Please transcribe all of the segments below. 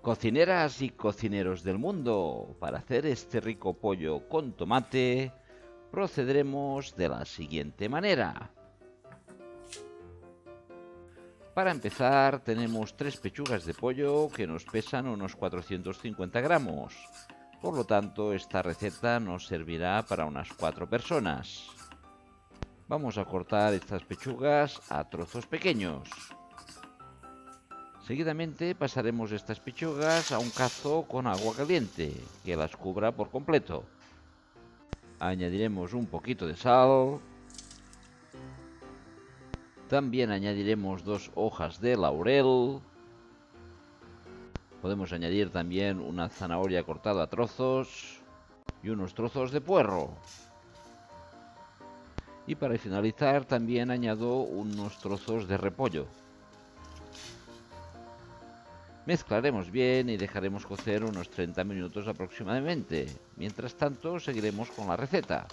Cocineras y cocineros del mundo, para hacer este rico pollo con tomate, procederemos de la siguiente manera. Para empezar, tenemos 3 pechugas de pollo que nos pesan unos 450 gramos. Por lo tanto, esta receta nos servirá para unas 4 personas. Vamos a cortar estas pechugas a trozos pequeños. Seguidamente pasaremos estas pechugas a un cazo con agua caliente, que las cubra por completo. Añadiremos un poquito de sal. También añadiremos 2 hojas de laurel. Podemos añadir también una zanahoria cortada a trozos y unos trozos de puerro. Y para finalizar también añado unos trozos de repollo. Mezclaremos bien y dejaremos cocer unos 30 minutos aproximadamente. Mientras tanto, seguiremos con la receta.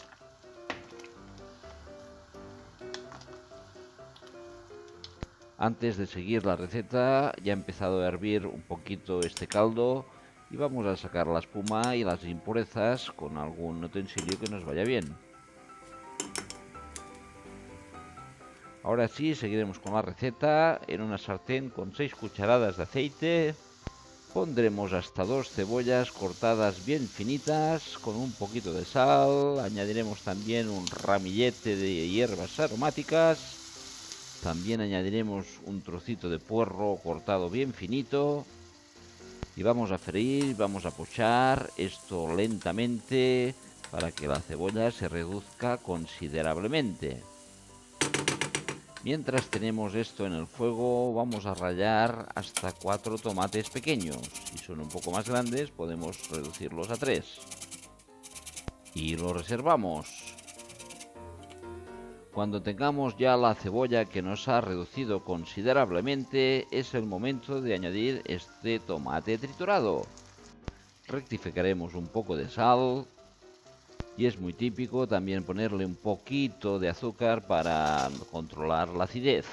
Antes de seguir la receta, ya ha empezado a hervir un poquito este caldo y vamos a sacar la espuma y las impurezas con algún utensilio que nos vaya bien. Ahora sí, seguiremos con la receta. En una sartén con 6 cucharadas de aceite pondremos hasta 2 cebollas cortadas bien finitas con un poquito de sal. Añadiremos también un ramillete de hierbas aromáticas. También añadiremos un trocito de puerro cortado bien finito. Y vamos a freír, vamos a pochar esto lentamente para que la cebolla se reduzca considerablemente. Mientras tenemos esto en el fuego, vamos a rallar hasta 4 tomates pequeños. Si son un poco más grandes, podemos reducirlos a 3. Y lo reservamos. Cuando tengamos ya la cebolla que nos ha reducido considerablemente, es el momento de añadir este tomate triturado. Rectificaremos un poco de sal. Y es muy típico también ponerle un poquito de azúcar para controlar la acidez.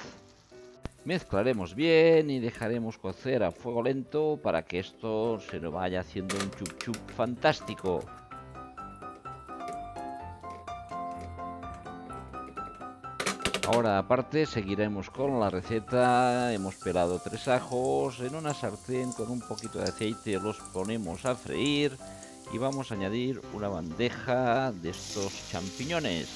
Mezclaremos bien y dejaremos cocer a fuego lento para que esto se nos vaya haciendo un chup chup fantástico. Ahora aparte seguiremos con la receta. Hemos pelado 3 ajos en una sartén con un poquito de aceite, los ponemos a freír y vamos a añadir una bandeja de estos champiñones.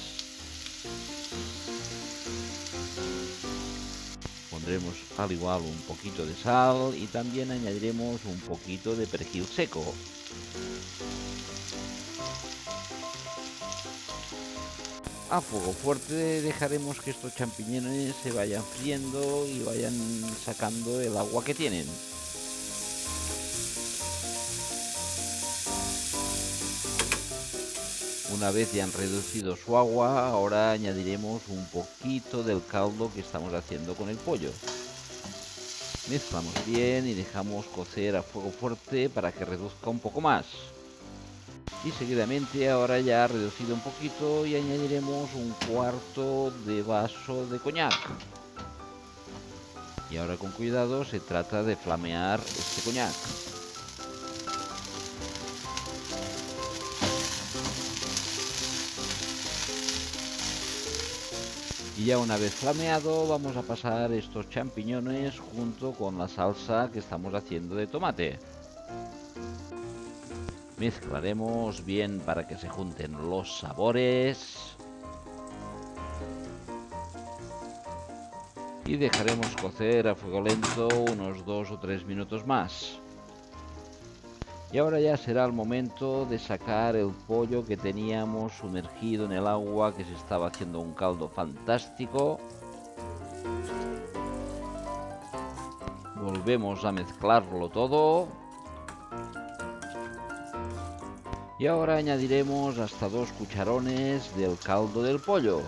Pondremos al igual un poquito de sal y también añadiremos un poquito de perejil seco. A fuego fuerte dejaremos que estos champiñones se vayan friendo y vayan sacando el agua que tienen. Una vez ya han reducido su agua, ahora añadiremos un poquito del caldo que estamos haciendo con el pollo. Mezclamos bien y dejamos cocer a fuego fuerte para que reduzca un poco más. Y seguidamente ahora ya reducido un poquito y añadiremos un cuarto de vaso de coñac. Y ahora con cuidado se trata de flamear este coñac. Y ya una vez flameado vamos a pasar estos champiñones junto con la salsa que estamos haciendo de tomate. Mezclaremos bien para que se junten los sabores. Y dejaremos cocer a fuego lento unos 2 o 3 minutos más. Y ahora ya será el momento de sacar el pollo que teníamos sumergido en el agua, que se estaba haciendo un caldo fantástico. Volvemos a mezclarlo todo. Y ahora añadiremos hasta 2 cucharones del caldo del pollo.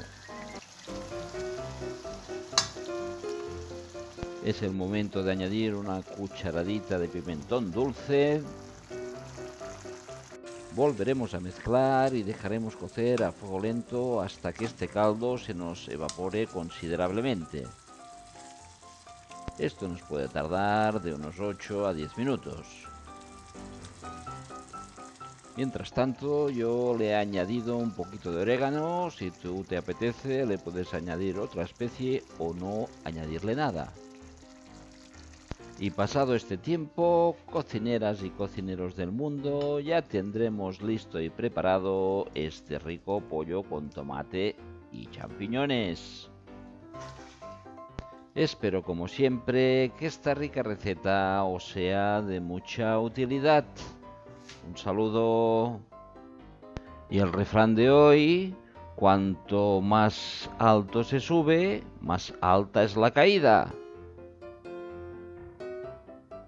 Es el momento de añadir una cucharadita de pimentón dulce. Volveremos a mezclar y dejaremos cocer a fuego lento hasta que este caldo se nos evapore considerablemente. Esto nos puede tardar de unos 8 a 10 minutos. Mientras tanto, yo le he añadido un poquito de orégano. Si tú te apetece, le puedes añadir otra especie o no añadirle nada. Y pasado este tiempo, cocineras y cocineros del mundo, ya tendremos listo y preparado este rico pollo con tomate y champiñones. Espero, como siempre, que esta rica receta os sea de mucha utilidad. Un saludo. Y el refrán de hoy: cuanto más alto se sube, más alta es la caída.